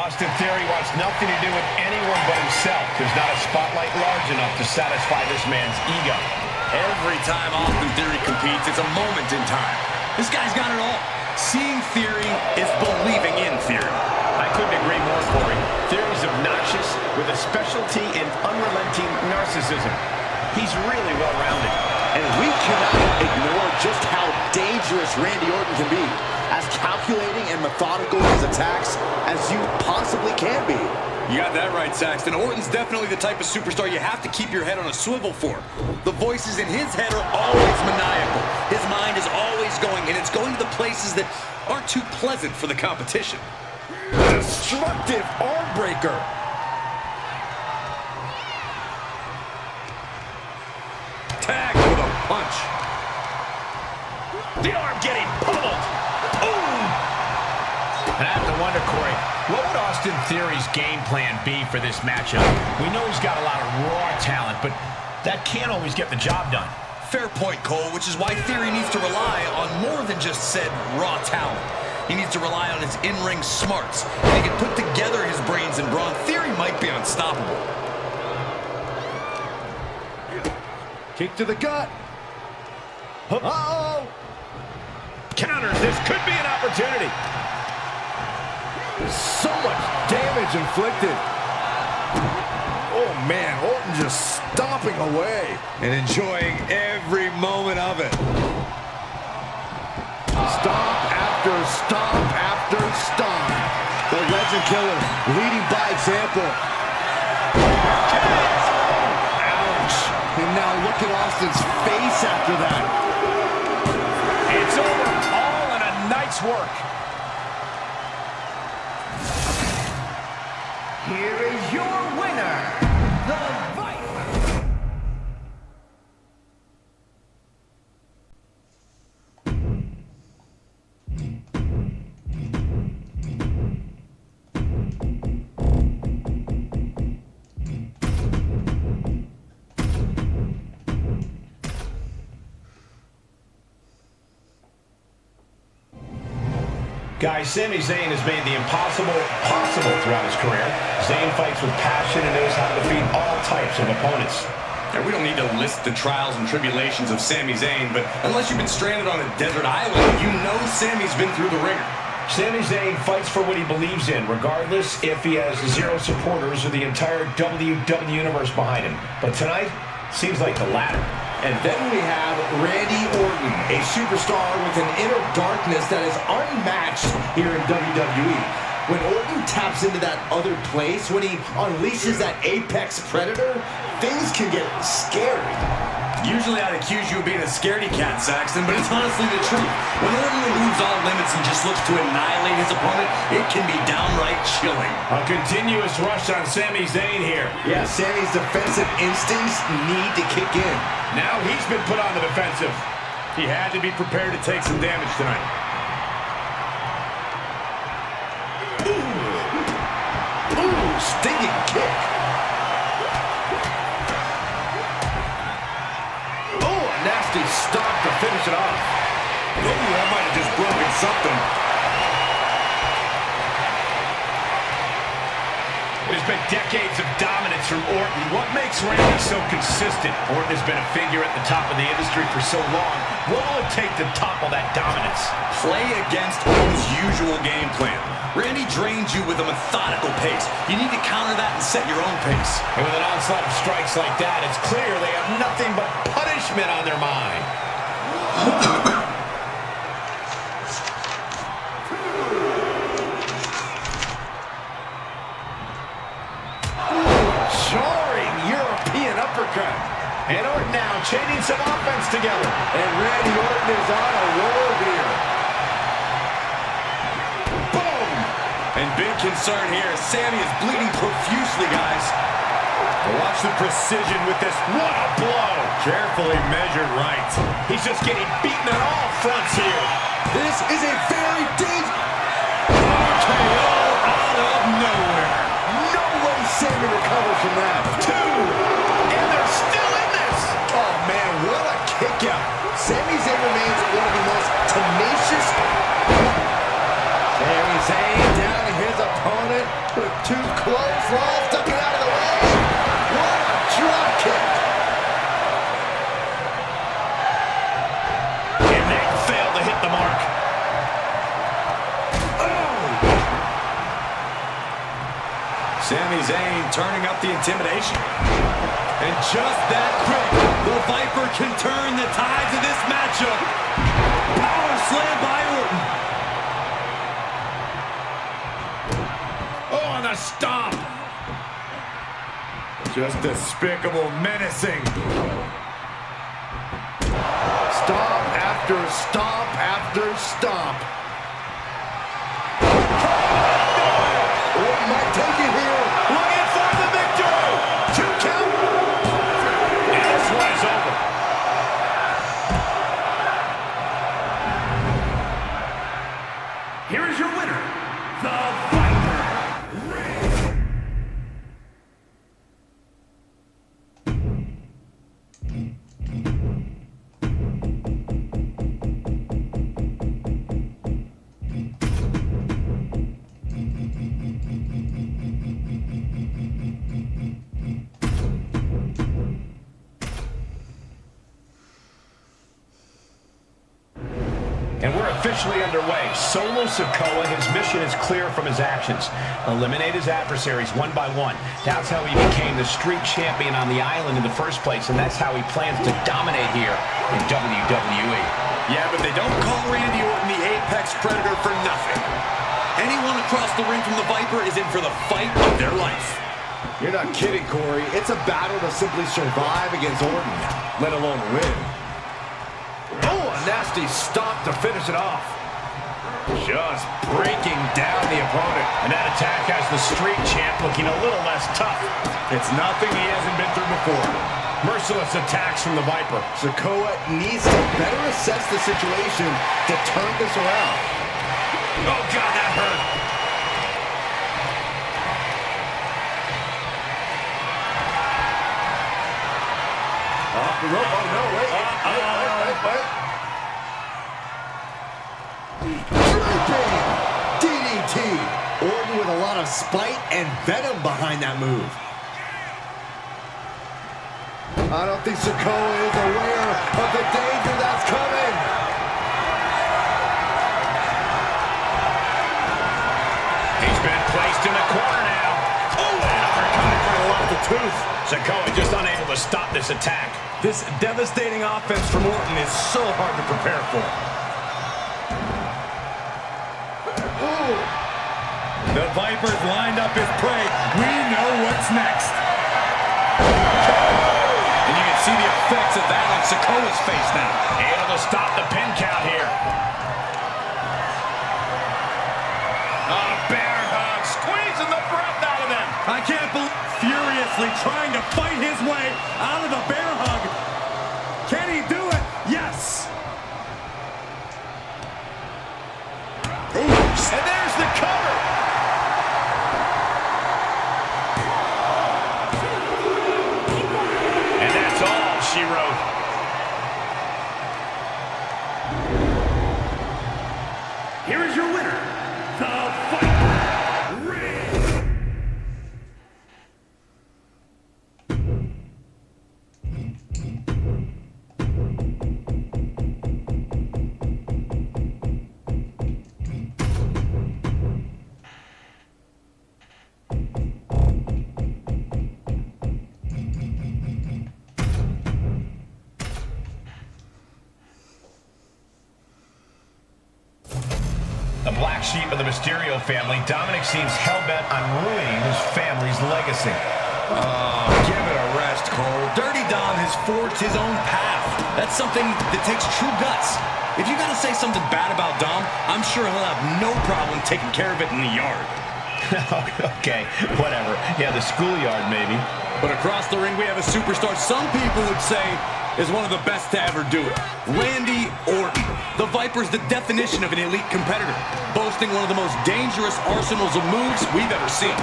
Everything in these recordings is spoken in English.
Austin Theory wants nothing to do with anyone but himself. There's not a spotlight large enough to satisfy this man's ego. Every time Austin Theory competes, it's a moment in time. This guy's got it all. Seeing Theory is believing in Theory. I couldn't agree more, Corey. Theory's obnoxious with a specialty in unrelenting narcissism. He's really well-rounded. And we cannot ignore just how dangerous Randy Orton can be. As calculating and methodical in his attacks as you possibly can be. You got that right, Saxton. Orton's definitely the type of superstar you have to keep your head on a swivel for. The voices in his head are always maniacal. His mind is always going, and it's going to the places that aren't too pleasant for the competition. Destructive arm breaker. Tagged with a punch. The arm getting pummeled. Boom! And I have to wonder, Corey, what would Austin Theory's game plan be for this matchup? We know he's got a lot of raw talent, but that can't always get the job done. Fair point, Cole, which is why Theory needs to rely on more than just said raw talent. He needs to rely on his in-ring smarts. If he can put together his brains and brawn, Theory might be unstoppable. Kick to the gut. Uh-oh! Counters, this could be an opportunity. So much damage inflicted. Oh, man, Orton just stomping away and enjoying every moment of it. Stomp after stomp after stomp. The Legend Killer leading by example. Ouch. And now look at Austin's face after that. It's over, all in a night's work. Here is your winner, the Viper. Guys, Sami Zayn has made the impossible possible throughout his career. Zayn fights with passion and knows how to defeat all types of opponents. And we don't need to list the trials and tribulations of Sami Zayn, but unless you've been stranded on a desert island, you know Sami's been through the ringer. Sami Zayn fights for what he believes in, regardless if he has zero supporters or the entire WWE Universe behind him. But tonight, seems like the latter. And then we have Randy Orton, a superstar with an inner darkness that is unmatched here in WWE. When Orton taps into that other place, when he unleashes that apex predator, things can get scary. Usually I'd accuse you of being a scaredy cat, Saxton, but it's honestly the truth. When Orton removes all limits and just looks to annihilate his opponent, it can be downright chilling. A continuous rush on Sami Zayn here. Yeah, Sami's defensive instincts need to kick in. Now he's been put on the defensive. He had to be prepared to take some damage tonight. Ooh, stinging kick. Oh, a nasty stop to finish it off. Oh, that might have just broken something. There's been decades of dominance from Orton. What makes Randy so consistent? Orton has been a figure at the top of the industry for so long. What will it take to topple that dominance? Play against Orton's usual game plan. Randy drains you with a methodical pace. You need to counter that and set your own pace. And with an onslaught of strikes like that, it's clear they have nothing but punishment on their mind. Jarring European uppercut. And Orton now chaining some offense together. And Randy Orton is on a roll here. Boom! And big concern here, Sami is bleeding profusely, guys. Watch the precision with this. What a blow. Carefully measured right. He's just getting beaten on all fronts here. This is a very dangerous... KO out of nowhere. No way Sami recovers from that. Two. And they're still in this. Oh, man, what a kick out. Sami Zayn remains one of the most tenacious... Sami Zayn down his opponent with Sami Zayn turning up the intimidation. And just that quick, the Viper can turn the tides of this matchup. Power slam by Orton. Oh, and the stomp. Just despicable, menacing. Stomp after stomp after stomp. Orton might take it here. Looking for the victory. 2 count. And this one is over. Here is your winner, the Viper. And we're officially underway. Solo Sikoa, his mission is clear from his actions. Eliminate his adversaries one by one. That's how he became the street champion on the island in the first place, and that's how he plans to dominate here in WWE. Yeah, but they don't call Randy Orton the Apex Predator for nothing. Anyone across the ring from the Viper is in for the fight of their life. You're not kidding, Corey. It's a battle to simply survive against Orton, let alone win. Oh, a nasty stomp to finish it off. Just breaking down the opponent. And that attack has the street champ looking a little less tough. It's nothing he hasn't been through before. Merciless attacks from the Viper. Sikoa needs to better assess the situation to turn this around. Oh, God, that hurt. Off the rope. Oh, no, wait. Wait. Dripping DDT. Orton with a lot of spite and venom behind that move. I don't think Sikoa is aware of the danger that's coming. He's been placed in the corner now. Oh, and uppercut right off the tooth. Sikoa just unable to stop this attack. This devastating offense from Orton is so hard to prepare for. Ooh. The Viper's lined up his prey. We know what's next. And you can see the effects of that on Sikoa's face now. Able to stop the pin count here. Bear hug, squeezing the breath out of them. I can't believe furiously trying to fight his way out of the bear hug. Can he do it? Yes. Oops. And there's the cover. And that's all she wrote. Here is your winner, the Viper. The black sheep of the Mysterio family, Dominic seems hell-bent on ruining his family's legacy. Give it a rest, Cole. Dirty Dom has forged his own path. That's something that takes true guts. If you gotta say something bad about Dom, I'm sure he'll have no problem taking care of it in the yard. Okay, whatever. Yeah, the schoolyard maybe. But across the ring, we have a superstar some people would say is one of the best to ever do it. Randy Orton. The Viper's the definition of an elite competitor, boasting one of the most dangerous arsenals of moves we've ever seen.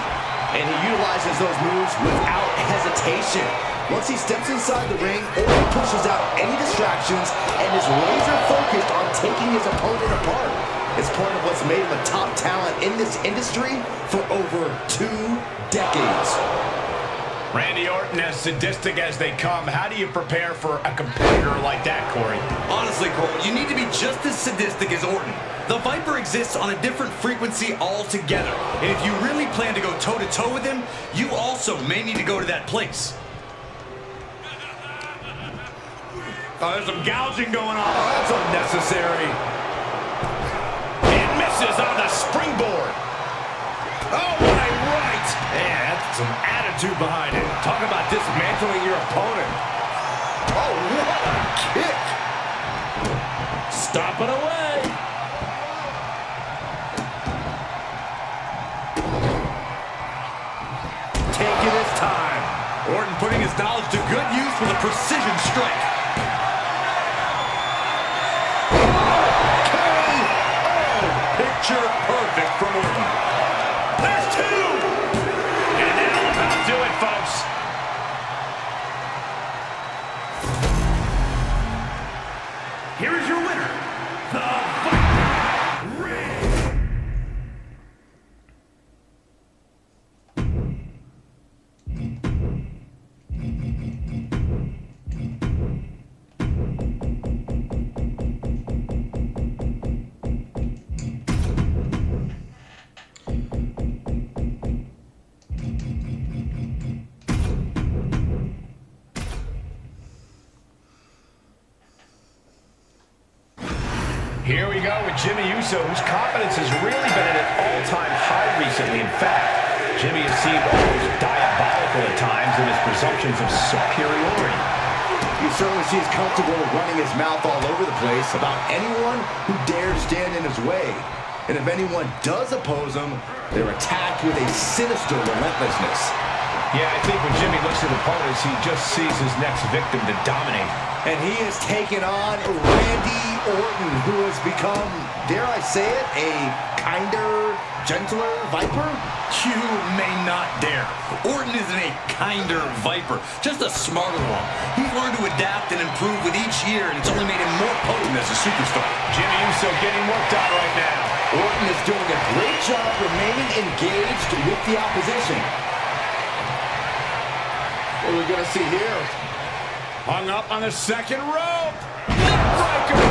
And he utilizes those moves without hesitation. Once he steps inside the ring, Orton pushes out any distractions and is laser focused on taking his opponent apart. It's part of what's made him a top talent in this industry for over 2 decades. Randy Orton, as sadistic as they come, how do you prepare for a competitor like that, Corey? Honestly, Cole, you need to be just as sadistic as Orton. The Viper exists on a different frequency altogether. And if you really plan to go toe-to-toe with him, you also may need to go to that place. Oh, there's some gouging going on. Oh, that's unnecessary. And misses on the springboard. Oh, what a right. Man, that's some attitude behind it. Talk about dismantling your opponent. Oh, what a kick. Stop it away. Taking his time. Orton putting his knowledge to good use with a precision strike. Picture perfect from Orton. There's two! And that'll about do it, folks. Here is your winner, the Viper, Rэнdi. Here we go with Jimmy Uso, whose confidence has really been at an all-time high recently. In fact, Jimmy has seemed almost diabolical at times in his presumptions of superiority. You certainly see he's comfortable running his mouth all over the place about anyone who dares stand in his way. And if anyone does oppose him, they're attacked with a sinister relentlessness. Yeah, I think when Jimmy looks at opponents, he just sees his next victim to dominate. And he has taken on Randy Orton, who has become, dare I say it, a kinder, gentler Viper? You may not dare. Orton isn't a kinder Viper, just a smarter one. He's learned to adapt and improve with each year, and it's only made him more potent as a superstar. Jimmy Uso getting worked on right now. Orton is doing a great job remaining engaged with the opposition. What are we going to see here? Hung up on the second rope. Neckbreaker.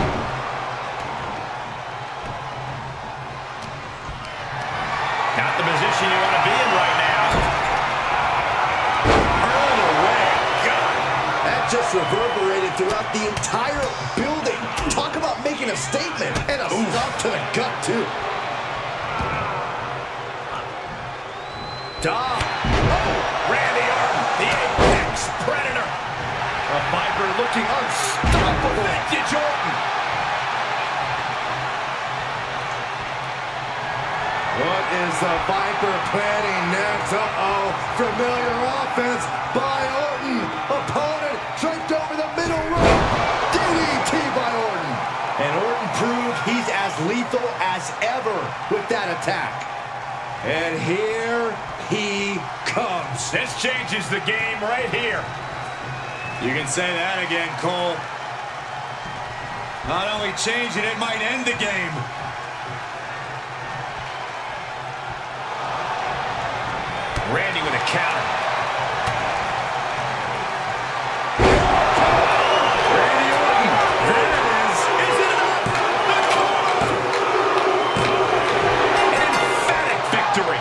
Not the position you want to be in right now. Hurled away. God. That just reverberated throughout the entire building. Talk about making a statement. And a stop to the gut, too. Dom. Oh, Randy Orton, the apex predator. A Viper looking unstoppable. Vintage Orton. What is the Viper planning next? Uh-oh. Familiar offense by Orton. Opponent draped over the middle rope. DDT by Orton. And Orton proved he's as lethal as ever with that attack. And here he comes. This changes the game right here. You can say that again, Cole. Not only change it, it might end the game. Randy with a counter. Randy Orton. There it is. Is it enough? The cover. An emphatic victory.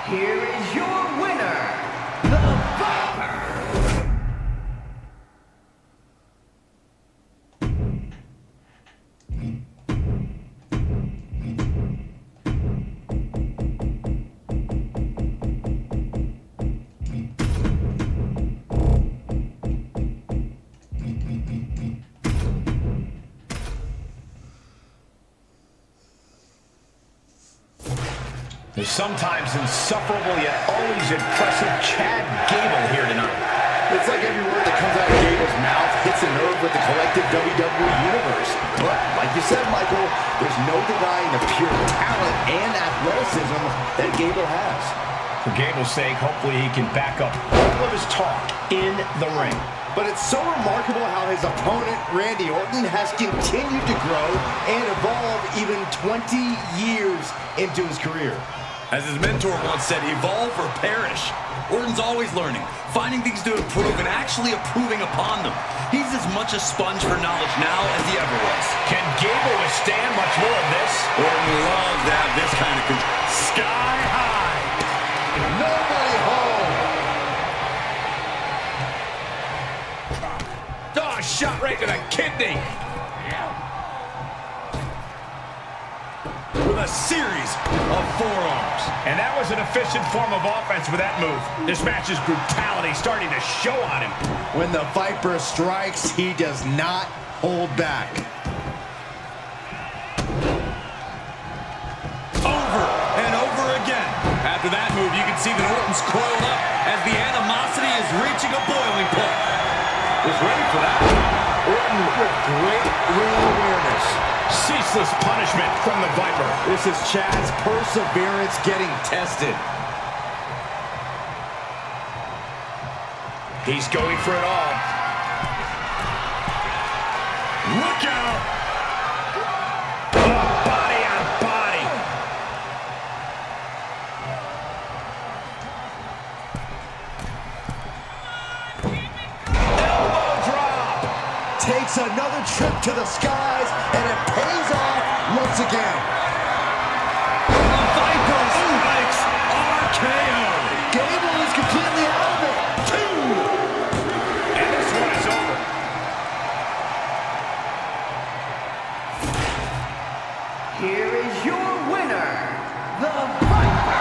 Here is your winner, the Viper. The sometimes insufferable yet always impressive Chad Gable here tonight. It's like every word that comes out of Gable's mouth hits a nerve with the collective WWE universe. But, like you said, Michael, there's no denying the pure talent and athleticism that Gable has. For Gable's sake, hopefully he can back up all of his talk in the ring. But it's so remarkable how his opponent, Randy Orton, has continued to grow and evolve even 20 years into his career. As his mentor once said, evolve or perish. Orton's always learning, finding things to improve, and actually improving upon them. He's as much a sponge for knowledge now as he ever was. Can Gable withstand much more of this? Orton loves to have this kind of control. Sky high. Nobody home. Oh, shot right to the kidney. With a series of forearms. And that was an efficient form of offense with that move. This match's brutality starting to show on him. When the Viper strikes, he does not hold back. Over and over again. After that move, you can see that Orton's coiled up as the animosity is reaching a boiling point. Was ready for that. Orton with great ring awareness. Ceaseless punishment from the Viper. This is Chad's perseverance getting tested. He's going for it all. Look out! Oh, body on body. Elbow drop. Takes another trip to the skies, and it pays off once again. The Viper strikes RKO. Gable is completely out of it. Two. And this one is over. Here is your winner, the Viper.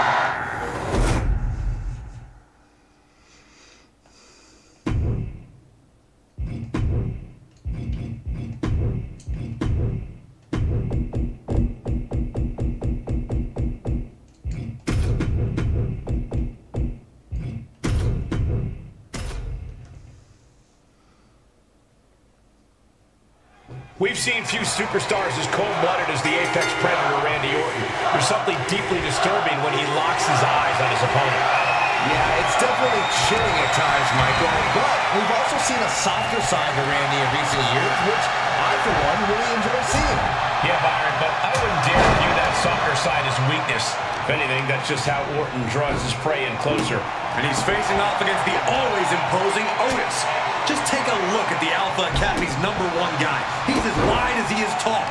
We've seen few superstars as cold-blooded as the Apex Predator, Randy Orton. There's something deeply disturbing when he locks his eyes on his opponent. Yeah, it's definitely chilling at times, Michael, but we've also seen a softer side to Randy in recent years, which I, for one, really enjoy seeing. Yeah, Byron, but I wouldn't dare view that softer side as weakness. If anything, that's just how Orton draws his prey in closer. And he's facing off against the always imposing Otis. Just take a look at the Alpha Academy's #1 guy. He's as wide as he is tall.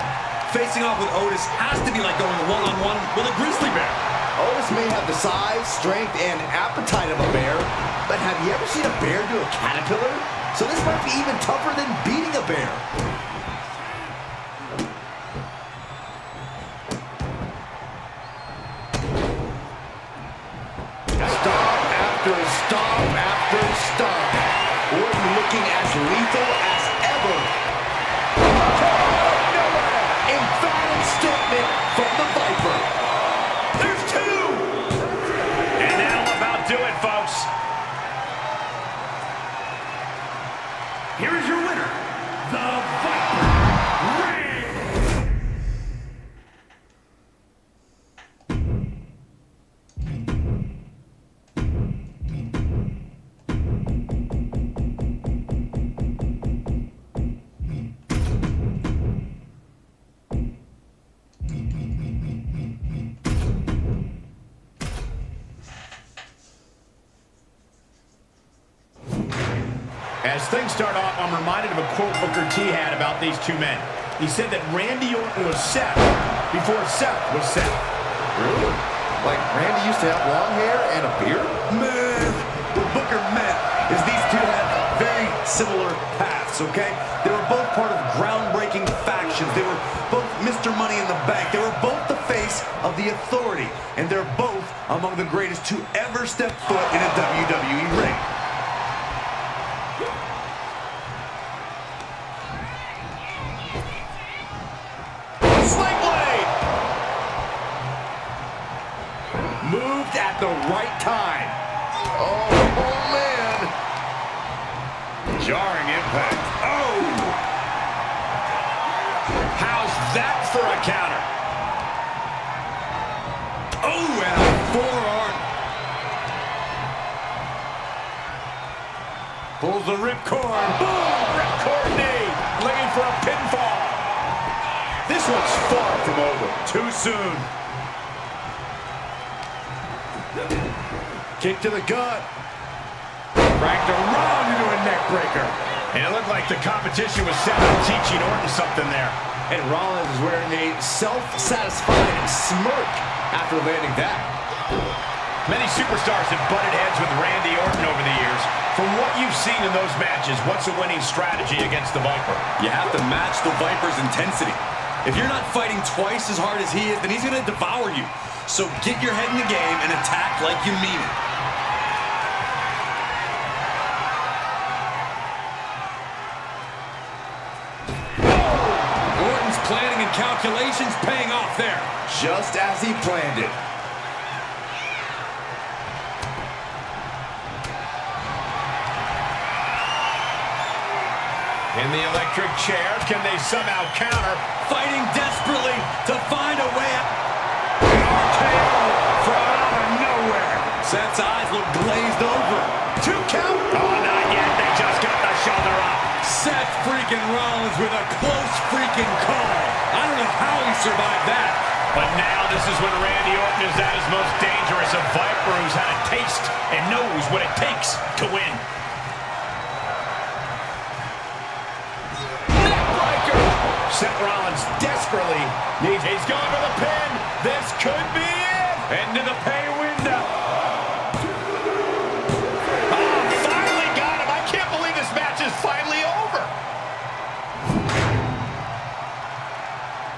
Facing off with Otis has to be like going one-on-one with a grizzly bear. Otis may have the size, strength, and appetite of a bear, but have you ever seen a bear do a caterpillar? So this might be even tougher than beating a bear. Stomp after stomp after stomp. Orton looking as lethal as ever. Emphatic statement from the Viper. There's two! And that'll about do it, folks. Here is your winner, the Viper, Rey. As things start off, I'm reminded of a quote Booker T had about these two men. He said that Randy Orton was Seth before Seth was Seth. Really? Like Randy used to have long hair and a beard? Man, what Booker meant is these two had very similar paths, okay? They were both part of groundbreaking factions. They were both Mr. Money in the Bank. They were both the face of the Authority. And they're both among the greatest to ever step foot in a WWE ring. Sling blade! Moved at the right time. Oh, man. Jarring impact. Oh! How's that for a counter? Oh, and a forearm. Pulls the ripcord. Boom! Ripcord knee. Looking for a pinfall. This one's far from over. Too soon. Kick to the gut. Cracked around into a neck breaker. And it looked like the competition was set on teaching Orton something there. And Rollins is wearing a self-satisfied smirk after landing that. Many superstars have butted heads with Randy Orton over the years. From what you've seen in those matches, what's a winning strategy against the Viper? You have to match the Viper's intensity. If you're not fighting twice as hard as he is, then he's going to devour you. So get your head in the game and attack like you mean it. Orton's planning and calculations paying off there. Just as he planned it. In the electric chair, can they somehow counter? Fighting desperately to find a way out. RKO from out of nowhere. Seth's eyes look glazed over. 2 count. Oh, not yet. They just got the shoulder up. Seth freaking Rollins with a close freaking call. I don't know how he survived that. But now this is when Randy Orton is at his most dangerous. A Viper who's had a taste and knows what it takes to win. Seth Rollins desperately needs. He's going for the pin. This could be it. Into the pay window. Oh, finally got him. I can't believe this match is finally over.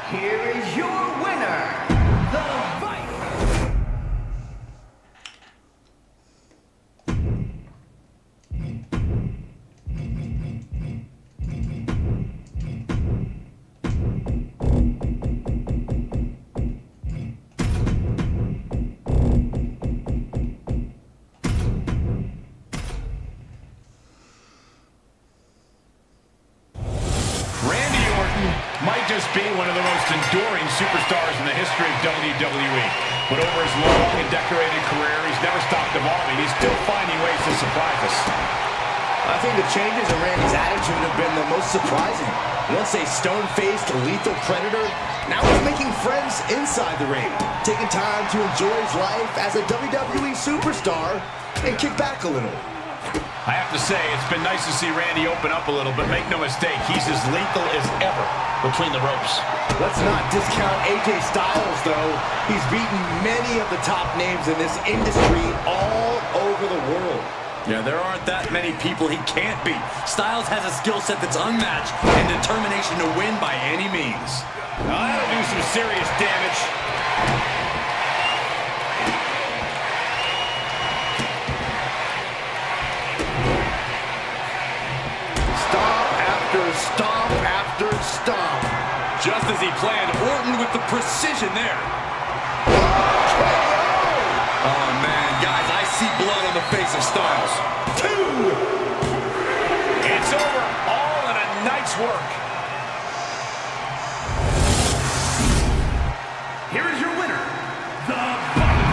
Here is your winner, the Viper. Might just be one of the most enduring superstars in the history of WWE. But over his long and decorated career, he's never stopped evolving. He's still finding ways to surprise us. I think the changes in Randy's attitude have been the most surprising. Once a stone-faced lethal predator, now he's making friends inside the ring, taking time to enjoy his life as a WWE superstar and kick back a little. I have to say, it's been nice to see Randy open up a little, but make no mistake, he's as lethal as ever between the ropes. Let's not discount AJ Styles, though. He's beaten many of the top names in this industry all over the world. Yeah, there aren't that many people he can't beat. Styles has a skill set that's unmatched and determination to win by any means. Well, that'll do some serious damage. Stomp after stomp. Just as he planned, Orton with the precision there. Oh, man, guys, I see blood on the face of Styles. 2. It's over. All in a night's work. Here is your winner, the Viper.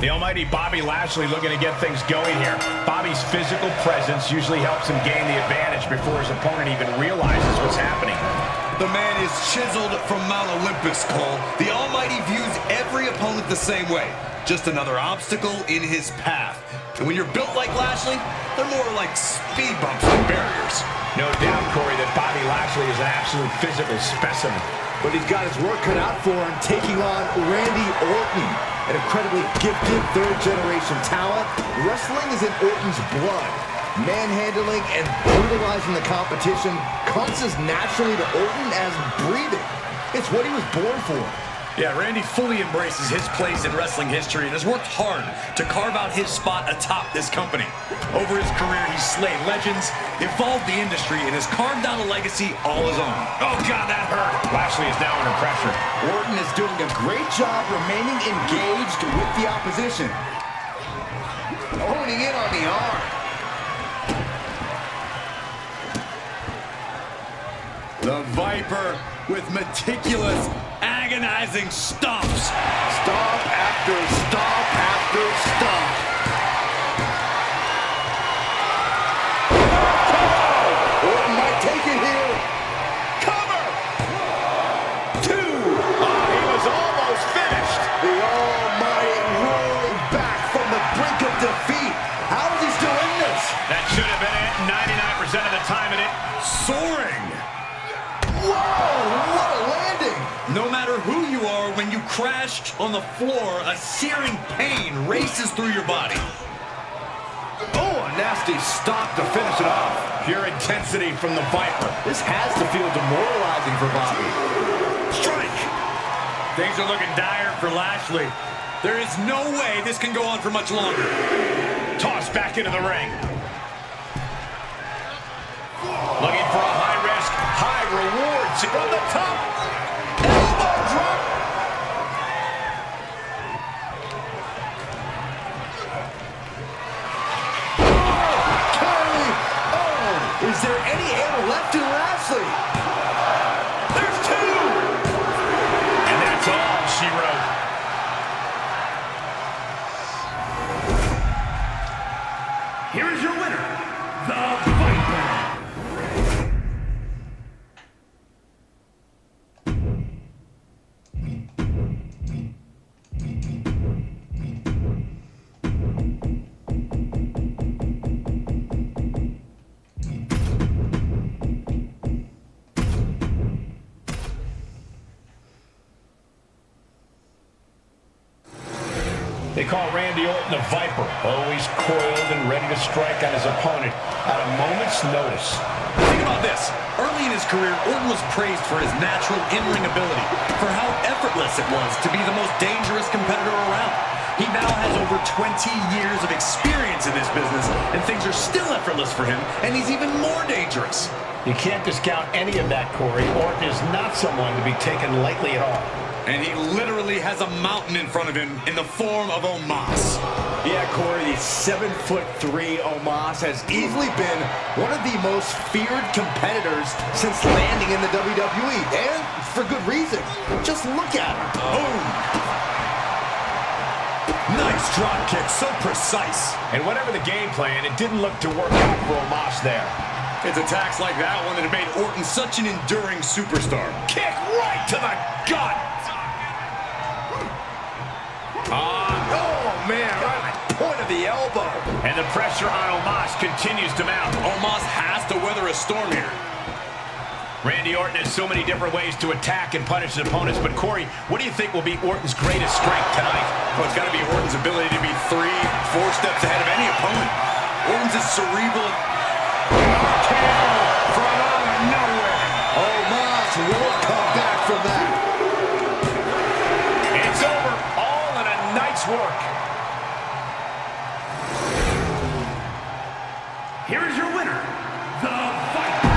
The almighty Bobby Lashley looking to get things going here. Bobby's physical presence usually helps him gain the advantage before his opponent even realizes what's happening. The man is chiseled from Mount Olympus, Cole. The Almighty views every opponent the same way. Just another obstacle in his path. And when you're built like Lashley, they're more like speed bumps than barriers. No doubt, Corey, that Bobby Lashley is an absolute physical specimen. But he's got his work cut out for him, taking on Randy Orton, an incredibly gifted third-generation talent. Wrestling is in Orton's blood. Manhandling and brutalizing the competition comes as naturally to Orton as breathing. It's what he was born for. Yeah, Randy fully embraces his place in wrestling history and has worked hard to carve out his spot atop this company. Over his career, he's slayed legends, evolved the industry, and has carved out a legacy all his own. Oh, God, that hurt. Lashley is now under pressure. Orton is doing a great job remaining engaged with the opposition. Honing in on the arm. The Viper with meticulous, agonizing stomps. Stomp after stomp after stomp. Orton might take it here. Cover! 2. Oh, he was almost finished. The Almighty roaring back from the brink of defeat. How is he still in this? That should have been it 99% of the time, and it soaring. Whoa, what a landing. No matter who you are, when you crash on the floor, a searing pain races through your body. Oh, a nasty stop to finish it off. Pure intensity from the Viper. This has to feel demoralizing for Bobby. Strike. Things are looking dire for Lashley. There is no way this can go on for much longer. Tossed back into the ring. Looking for a high risk, high reward from the top. Elbow drop. Curry. Oh, is there any air left in Lashley? There's 2. And that's all she wrote. Here is your winner, the Viper. They call Randy Orton the Viper, always coiled and ready to strike on his opponent at a moment's notice. Think about this. Early in his career, Orton was praised for his natural in-ring ability, for how effortless it was to be the most dangerous competitor around. He now has over 20 years of experience in this business, and things are still effortless for him, and he's even more dangerous. You can't discount any of that, Corey. Orton is not someone to be taken lightly at all. And he literally has a mountain in front of him in the form of Omos. Yeah, Corey, the 7'3" Omos has easily been one of the most feared competitors since landing in the WWE, and for good reason. Just look at him. Boom! Nice drop kick, so precise. And whatever the game plan, it didn't look to work out for Omos there. It's attacks like that one that have made Orton such an enduring superstar. Kick right to the gut. Oh, man, right at the point of the elbow. And the pressure on Omos continues to mount. Omos has to weather a storm here. Randy Orton has so many different ways to attack and punish his opponents, but Corey, what do you think will be Orton's greatest strength tonight? Well, it's got to be Orton's ability to be 3, 4 steps ahead of any opponent. Orton's is cerebral. From out of nowhere. Omos won't come back from that. It's over. All in a night's work. Here is your winner, the Viper.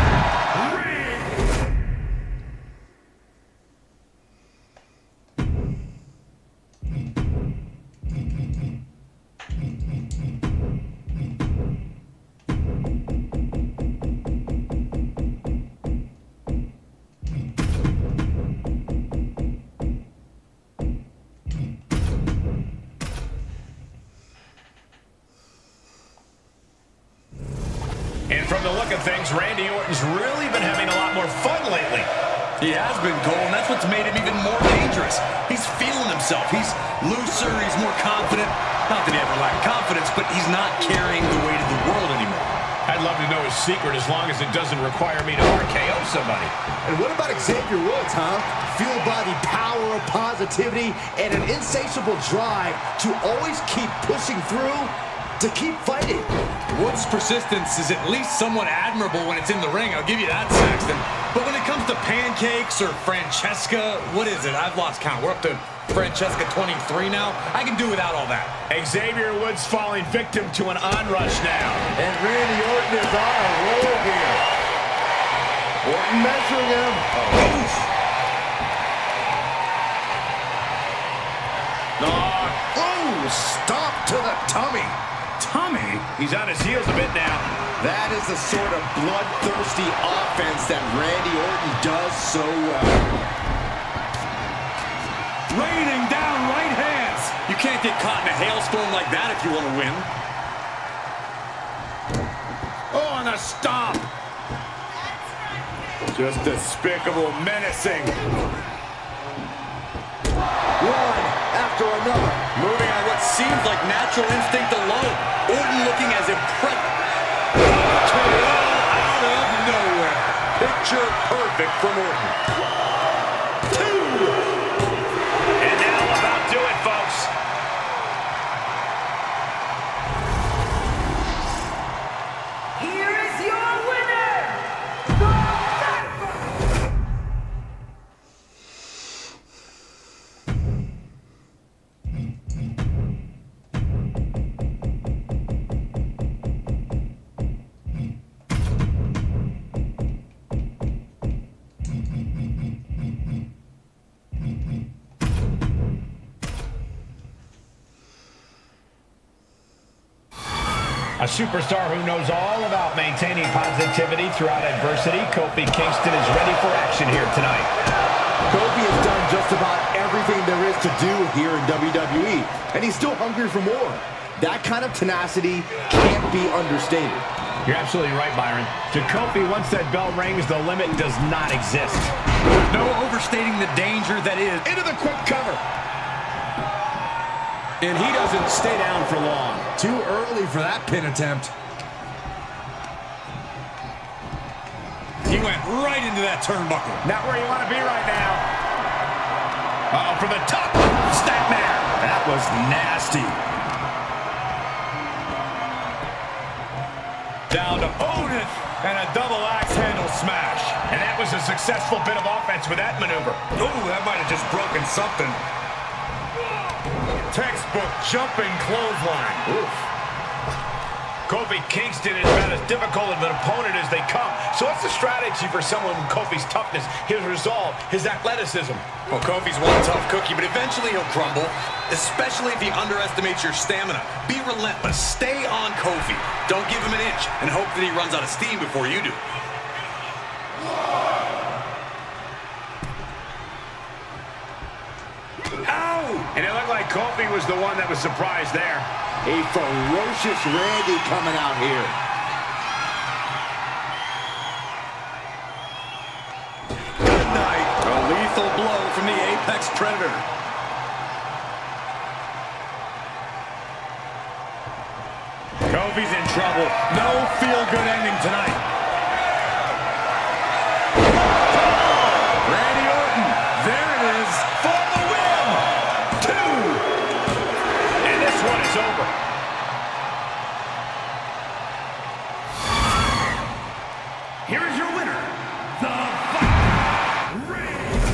And from the look of things, Randy Orton's really been having a lot more fun lately. He has been, Cole, and that's what's made him even more dangerous. He's feeling himself. He's looser. He's more confident. Not that he ever lacked confidence, but he's not carrying the weight of the world anymore. I'd love to know his secret as long as it doesn't require me to RKO somebody. And what about Xavier Woods, huh? Fueled by the power of positivity and an insatiable drive to always keep pushing through, to keep fighting. Woods' persistence is at least somewhat admirable when it's in the ring. I'll give you that, Saxton. But when it comes to pancakes or Francesca, what is it? I've lost count. We're up to Francesca 23 now. I can do without all that. Xavier Woods falling victim to an onrush now. And Randy Orton is on a roll here. Orton measuring him. Oh, stop to the tummy. Tommy, he's on his heels a bit now. That is the sort of bloodthirsty offense that Randy Orton does so well. Raining down right hands. You can't get caught in a hailstorm like that if you want to win. Oh, and a stomp. Just despicable, menacing. One after another. Moving on what seems like natural instinct alone. Orton looking as impressive. Out of nowhere. Picture perfect from Orton. And that'll about do it, folks. Here is your winner, the A superstar who knows all about maintaining positivity throughout adversity, Kofi Kingston is ready for action here tonight. Kofi has done just about everything there is to do here in WWE, and he's still hungry for more. That kind of tenacity can't be understated. You're absolutely right, Byron. To Kofi, once that bell rings, the limit does not exist. There's no overstating the danger that is. Into the quick cover. And he doesn't stay down for long. Too early for that pin attempt. He went right into that turnbuckle. Not where you want to be right now. Uh-oh, for the top. Snapmare. That was nasty. Down to Otis and a double axe handle smash. And that was a successful bit of offense with that maneuver. Ooh, that might have just broken something. Textbook jumping clothesline. Oof. Kofi Kingston is about as difficult of an opponent as they come. So what's the strategy for someone with Kofi's toughness, his resolve, his athleticism? Well, Kofi's one tough cookie, but eventually he'll crumble, especially if he underestimates your stamina. Be relentless. Stay on Kofi. Don't give him an inch and hope that he runs out of steam before you do. And it looked like Kofi was the one that was surprised there. A ferocious Randy coming out here. Good night. A lethal blow from the Apex Predator. Kofi's in trouble. No feel-good ending tonight. Randy Orton. There it is. For the win. 2. And this one is over. Here is your winner, the Viking Raiders.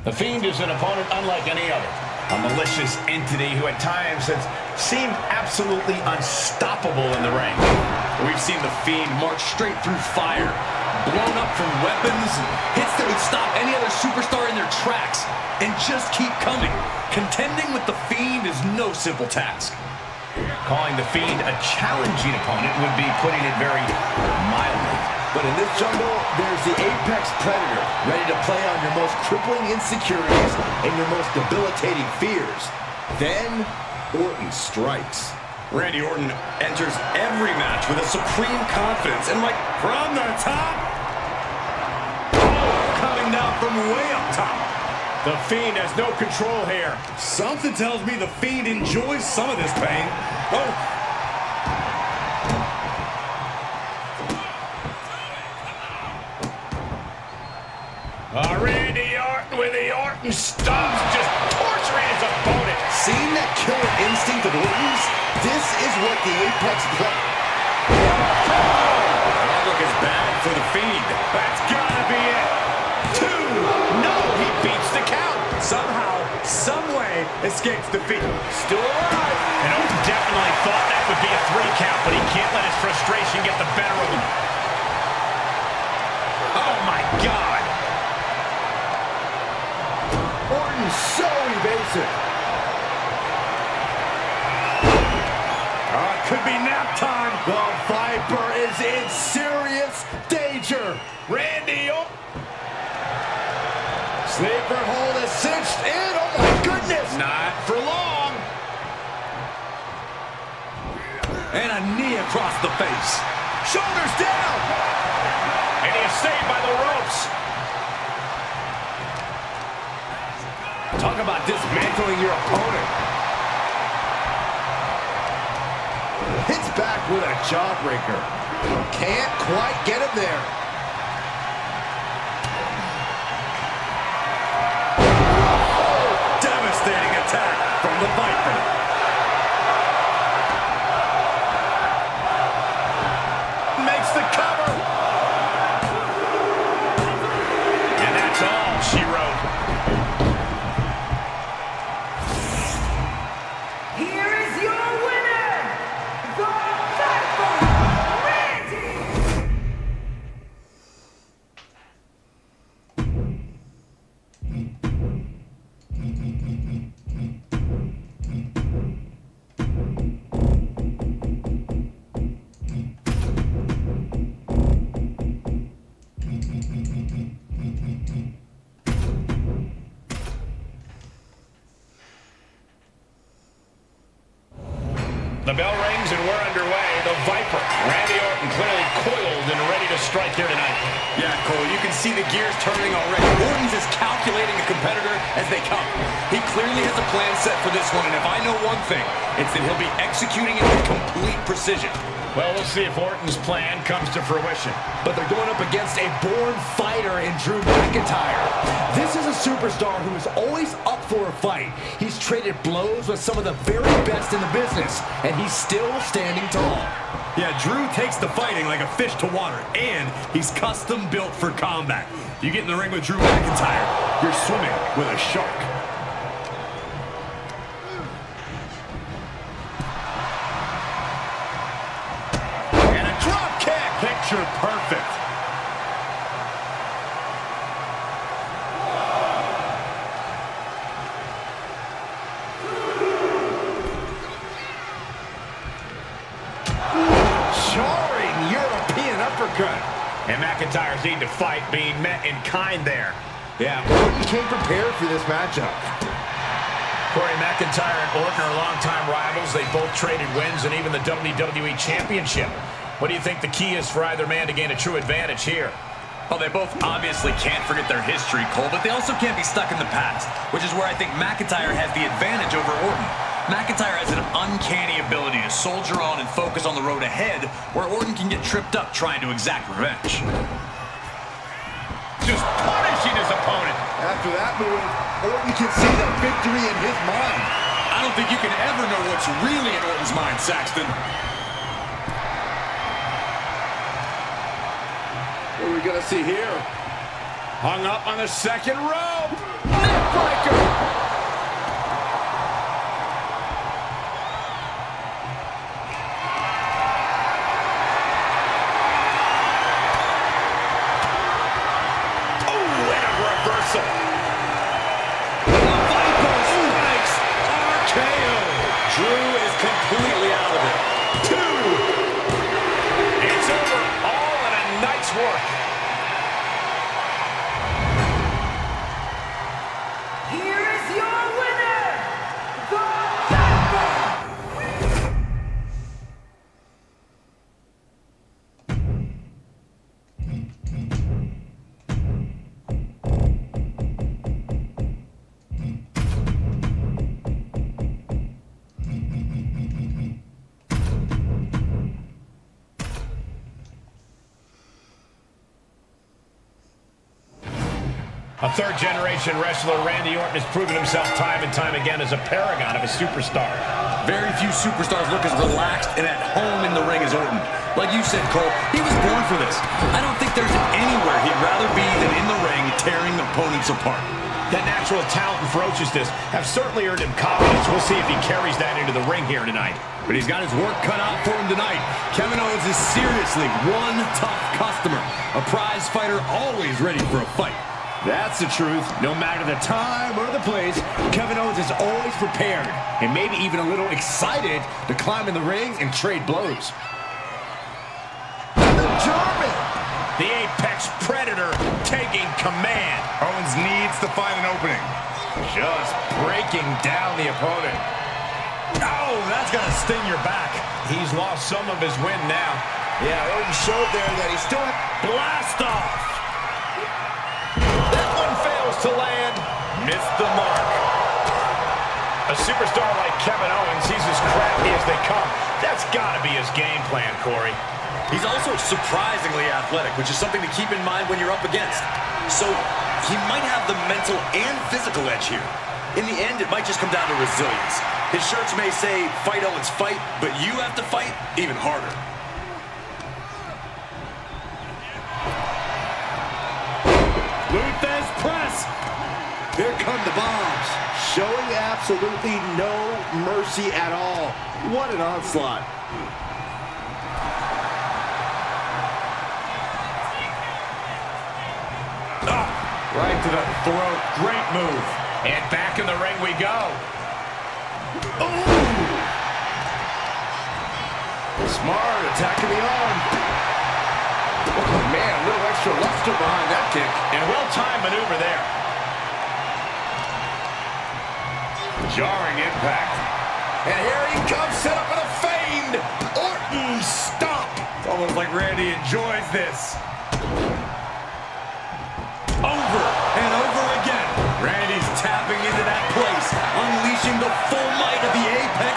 The Fiend is an opponent unlike any other. A malicious entity who at times has seemed absolutely unstoppable in the ring. We've seen the Fiend march straight through fire, blown up from weapons, hits that would stop any other superstar in their tracks, and just keep coming. Contending with the Fiend is no simple task. Calling the Fiend a challenging opponent would be putting it very mildly. But in this jungle, there's the Apex Predator, ready to play on your most crippling insecurities and your most debilitating fears. Then, Orton strikes. Randy Orton enters every match with a supreme confidence, and like from the top, coming down from way up top. The Fiend has no control here. Something tells me the Fiend enjoys some of this pain. Oh. Randy Orton with the Orton stomps, just torturing his opponent. Seeing that killer instinct of Orton's, this is what the Apex Predator... That look is bad for the Fiend. That's gotta be it. 2. escapes defeat. Still alive. And Orton definitely thought that would be a 3 count, but he can't let his frustration get the better of him. Oh, my God. Orton so evasive. Could be nap time. The Viper is in serious danger. Randy Orton. Sleeper hold is cinched in. Oh, my goodness. Not for long. And a knee across the face. Shoulders down. And he is saved by the ropes. Talk about dismantling your opponent. Hits back with a jawbreaker. Can't quite get him there. Oh, devastating attack from the Viper. Makes the cover. And that's all she wrote. Here is your winner, the Viper, Randy. The bell rings and we're underway. The Viper, Randy Orton, clearly coiled and ready to strike here tonight. Yeah, Cole, you can see the gears turning already. Orton's is calculating a competitor as they come. He clearly has a plan set for this one, and if I know one thing, it's that he'll be executing it with complete precision. Well, we'll see if Orton's plan comes to fruition. But they're going up against a born fighter in Drew McIntyre. This is a superstar who is always up for a fight. He's traded blows with some of the very best in the business, and he's still standing tall. Yeah, Drew takes the fighting like a fish to water, and he's custom built for combat. You get in the ring with Drew McIntyre, you're swimming with a shark. And a drop kick. Picture perfect. Jarring European uppercut. And McIntyre's need to fight, being met in kind there. Yeah, Orton came prepared for this matchup. Corey, McIntyre and Orton are longtime rivals. They both traded wins and even the WWE Championship. What do you think the key is for either man to gain a true advantage here? Well, they both obviously can't forget their history, Cole, but they also can't be stuck in the past, which is where I think McIntyre has the advantage over Orton. McIntyre has an uncanny ability to soldier on and focus on the road ahead, where Orton can get tripped up trying to exact revenge. Just punishing his opponent. After that move, Orton can see the victory in his mind. I don't think you can ever know what's really in Orton's mind, Saxton. What are we going to see here? Hung up on the second rope. Neckbreaker. A third-generation wrestler, Randy Orton has proven himself time and time again as a paragon of a superstar. Very few superstars look as relaxed and at home in the ring as Orton. Like you said, Cole, he was born for this. I don't think there's anywhere he'd rather be than in the ring tearing opponents apart. That natural talent and ferociousness have certainly earned him confidence. We'll see if he carries that into the ring here tonight. But he's got his work cut out for him tonight. Kevin Owens is seriously one tough customer. A prize fighter always ready for a fight. That's the truth. No matter the time or the place, Kevin Owens is always prepared and maybe even a little excited to climb in the ring and trade blows. The German! The Apex Predator taking command. Owens needs to find an opening. Just breaking down the opponent. Oh, that's going to sting your back. He's lost some of his wind now. Yeah, Orton showed there that he's still at Blast off. That one fails to land. Missed the mark. A superstar like Kevin Owens, he's as crafty as they come. That's got to be his game plan, Corey. He's also surprisingly athletic, which is something to keep in mind when you're up against. So he might have the mental and physical edge here. In the end, it might just come down to resilience. His shirts may say, fight Owens, fight, but you have to fight even harder. Luthez press. Here come the bombs. Showing absolutely no mercy at all. What an onslaught. Right to the throat. Great move. And back in the ring we go. Ooh! Smart attacking the arm. Oh, man, a little extra luster behind that kick. And well-timed maneuver there. Jarring impact. And here he comes, set up with a feigned Orton stomp. It's almost like Randy enjoys this. Over and over again. Randy's tapping into that place, unleashing the full might of the Apex.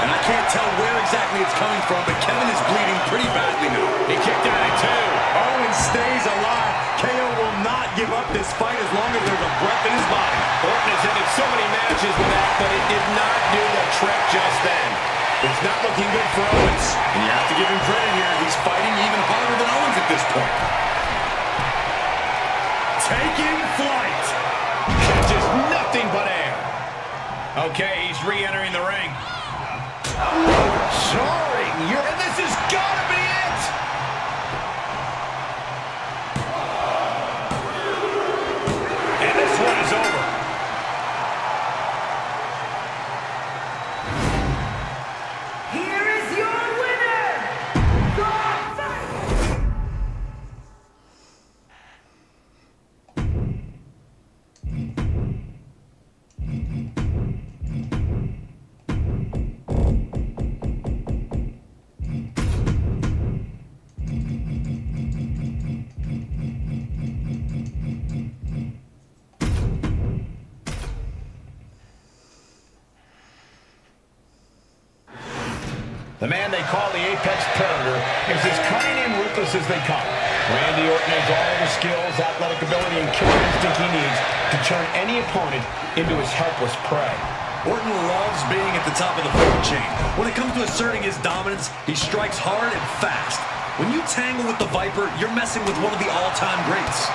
And I can't tell where exactly it's coming from, but Kevin is bleeding pretty badly now. He kicked out at two. Owens stays alive. KO will not give up this fight as long as there's a breath in his body. Orton has ended so many matches with that, but it did not do the trick just then. It's not looking good for Owens. And you have to give him credit here. He's fighting even harder than Owens at this point. Taking flight. Catches nothing but air. Okay, he's re-entering the ring. Jarring. And this has got to be it. And this one is over. Here is your winner, The Fight. The man they call the Apex Predator is as cunning and ruthless as they come. Randy Orton has all the skills, athletic ability, and killer instinct he needs to turn any opponent into his helpless prey. Orton loves being at the top of the food chain. When it comes to asserting his dominance, he strikes hard and fast. When you tangle with the Viper, you're messing with one of the all-time greats.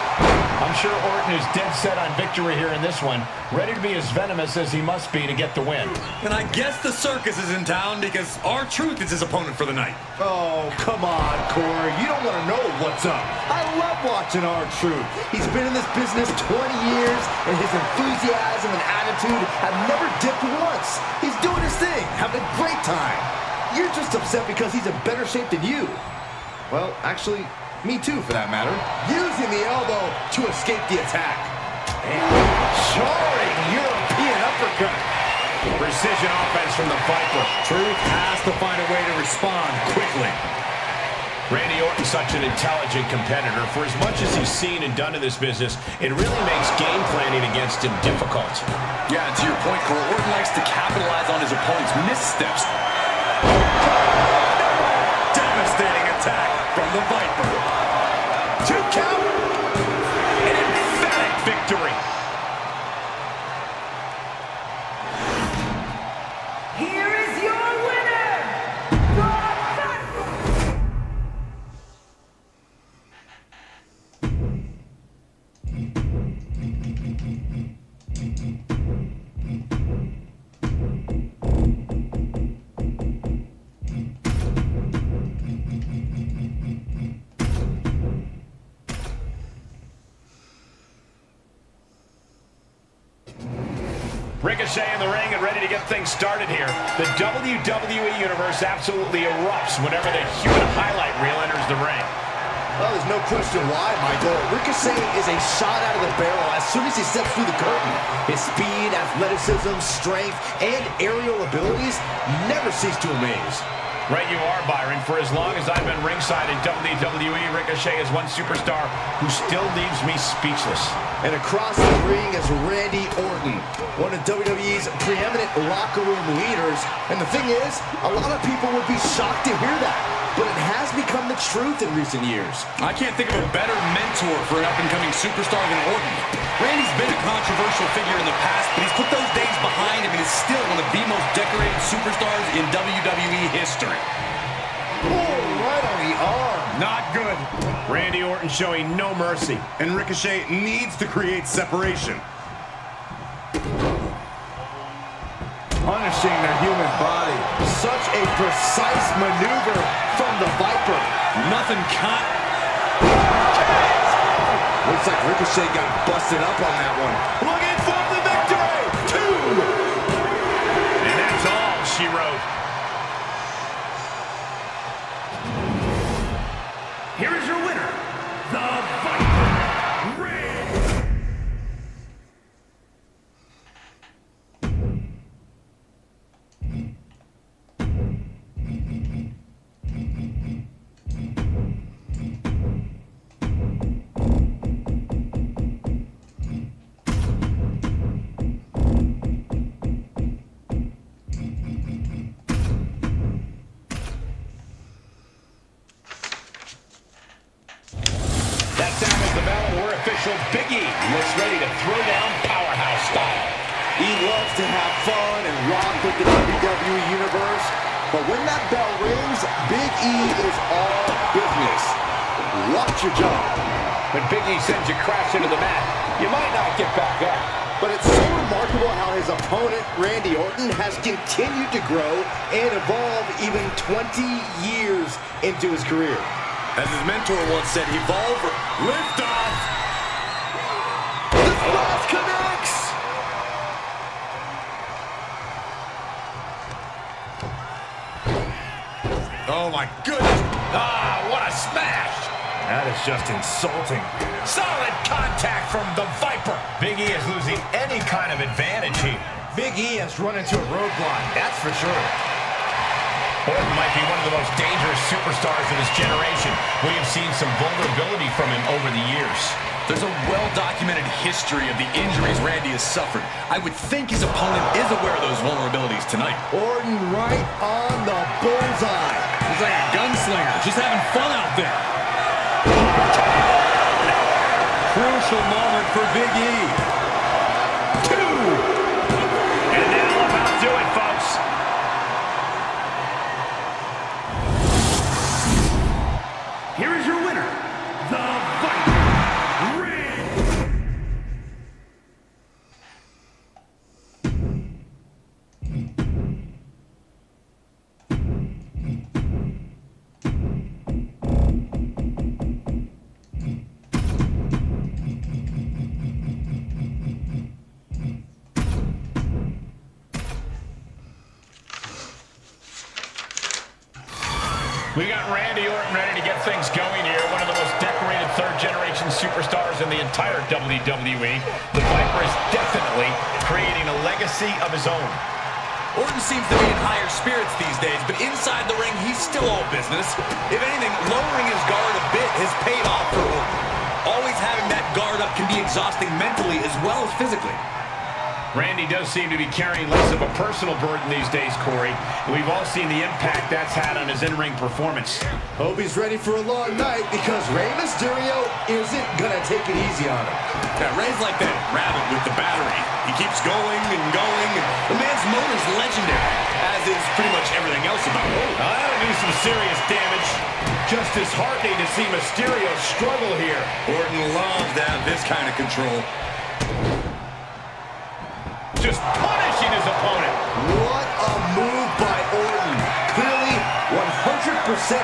I'm sure Orton is dead set on victory here in this one, ready to be as venomous as he must be to get the win. And I guess the circus is in town because R-Truth is his opponent for the night. Oh, come on, Corey. You don't want to know what's up. I love watching R-Truth. He's been in this business 20 years, and his enthusiasm and attitude have never dipped once. He's doing his thing, having a great time. You're just upset because he's in better shape than you. Well, actually, me too, for that matter. Using the elbow to escape the attack. And jarring European uppercut. Precision offense from the Viper. Truth has to find a way to respond quickly. Randy Orton's such an intelligent competitor. For as much as he's seen and done in this business, it really makes game planning against him difficult. Yeah, to your point, Cole, Orton likes to capitalize on his opponent's missteps. Devastating attack from the Viper. 2 count. An emphatic victory. Here is your winner, The Fight. Ricochet in the ring and ready to get things started here. The WWE Universe absolutely erupts whenever the human highlight reel enters the ring. Well, there's no question why, Michael. Ricochet is a shot out of the barrel as soon as he steps through the curtain. His speed, athleticism, strength, and aerial abilities never cease to amaze. Right you are, Byron. For as long as I've been ringside in WWE, Ricochet is one superstar who still leaves me speechless. And across the ring is Randy Orton, one of WWE's preeminent locker room leaders. And the thing is, a lot of people would be shocked to hear that, but it has become the truth in recent years. I can't think of a better mentor for an up-and-coming superstar than Orton. Randy's been a controversial figure in the past, but he's put those days behind him and is still one of the most decorated superstars in WWE history. Oh, right on the arm. Not good. Randy Orton showing no mercy. And Ricochet needs to create separation. Punishing the human body. Such a precise maneuver from the Viper. Nothing caught. Looks like Ricochet got busted up on that one. Looking for the victory! 2! And that's all she wrote. Here is your winner, the Viper, Rey. That sound is the bell, and we're official. Big E looks ready to throw down powerhouse style. He loves to have fun and rock with the WWE Universe, but when that bell rings, Big E is all business. Watch your job. When Big E sends you crashing to the mat, you might not get back up. But it's so remarkable how his opponent, Randy Orton, has continued to grow and evolve even 20 years into his career. As his mentor once said, evolve or lift off. The splash connects! Oh my goodness. Ah, what a smash! That is just insulting. Solid contact from the Viper. Big E is losing any kind of advantage here. Big E has run into a roadblock, that's for sure. Orton might be one of the most dangerous superstars of his generation. We have seen some vulnerability from him over the years. There's a well-documented history of the injuries Randy has suffered. I would think his opponent is aware of those vulnerabilities tonight. Orton right on the bullseye. He's like a gunslinger, just having fun out there. Crucial moment for Big E. 2! And that'll about do it, folks. Here is your winner, the Viper, Rey. We got Randy Orton ready to get things going here. One of the most decorated third-generation superstars in the entire WWE. The Viper is definitely creating a legacy of his own. Orton seems to be in higher spirits these days, but inside the ring, he's still all business. If anything, lowering his guard a bit has paid off for Orton. Always having that guard up can be exhausting mentally as well as physically. Randy does seem to be carrying less of a personal burden these days, Corey. And we've all seen the impact that's had on his in-ring performance. Hope he's ready for a long night because Rey Mysterio isn't gonna take it easy on him. Yeah, Rey's like that rabbit with the battery. He keeps going and going, and the man's motor's legendary, as is pretty much everything else about him. That'll do some serious damage. Just disheartening to see Mysterio struggle here. Orton loves to have this kind of control. Just punishing his opponent. What a move by Orton. Clearly 100%.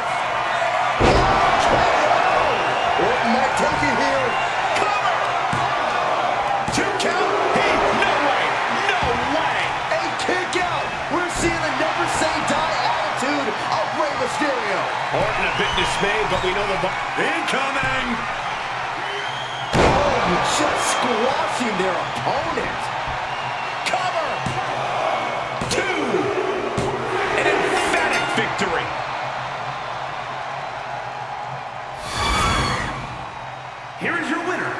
Orton might take it here. Cover! 2 count. Hey, no way. No bit dismayed, but we know the... Incoming! Oh, just squashing their opponent. Cover! 2! An emphatic victory. Here is your winner,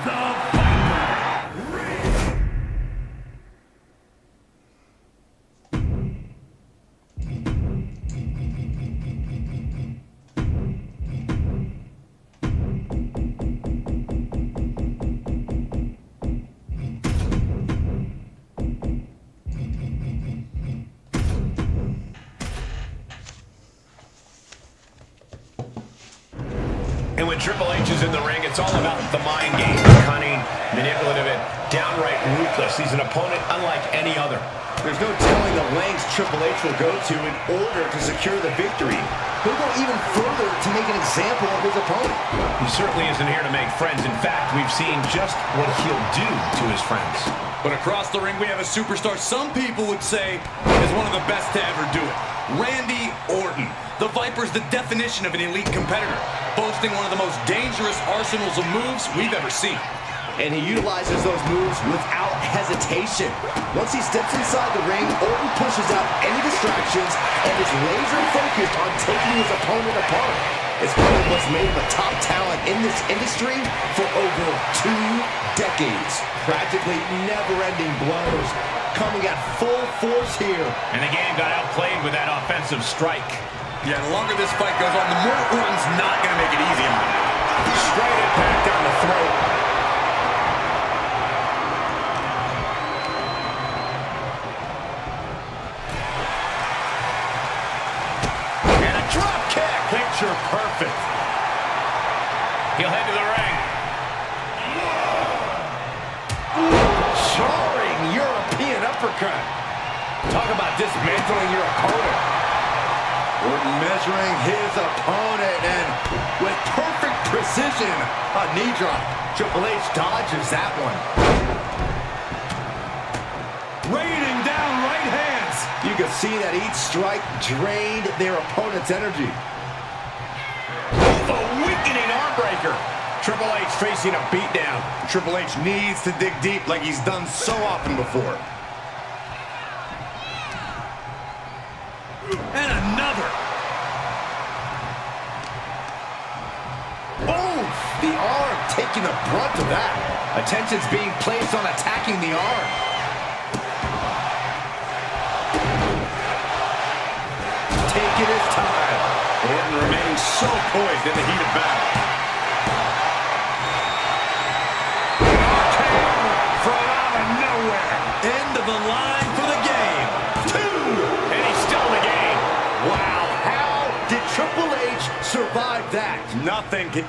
the Viper, Rэнdi. And when Triple H is in the ring, it's all about the mind game. Cunning, manipulative, and downright ruthless. He's an opponent unlike any other. There's no telling the lengths Triple H will go to in order to secure the victory. He'll go even further to make an example of his opponent. He certainly isn't here to make friends. In fact, we've seen just what he'll do to his friends. But across the ring, we have a superstar some people would say is one of the best to ever do it. Randy Orton. The Viper's the definition of an elite competitor, boasting one of the most dangerous arsenals of moves we've ever seen. And he utilizes those moves without hesitation. Once he steps inside the ring, Orton pushes out any distractions and is laser focused on taking his opponent apart. It's one of what's made him a top talent in this industry for over 2 decades. Practically never-ending blows coming at full force here. And the game got outplayed with that offensive strike. Yeah, the longer this fight goes on, the more Orton's not going to make it easy on him. Straight impact down the throat. And a drop kick. Picture perfect. He'll head to the ring. Jarring European uppercut. Talk about dismantling your opponent. Orton measuring his opponent, and With perfect precision, a knee drop. Triple H dodges that one. raining down right hands. You can see that each strike drained their opponent's energy. A weakening arm breaker. Triple H facing a beatdown. Triple H needs to dig deep like he's done so often before. And another. Oh, the arm taking the brunt of that. Attention's being placed on attacking the arm. Taking his time. Orton remains so poised in the heat of battle. From out of nowhere. End of the line for the game. 2. And he's still in the game. Wow, how did Triple H survive that? Nothing can...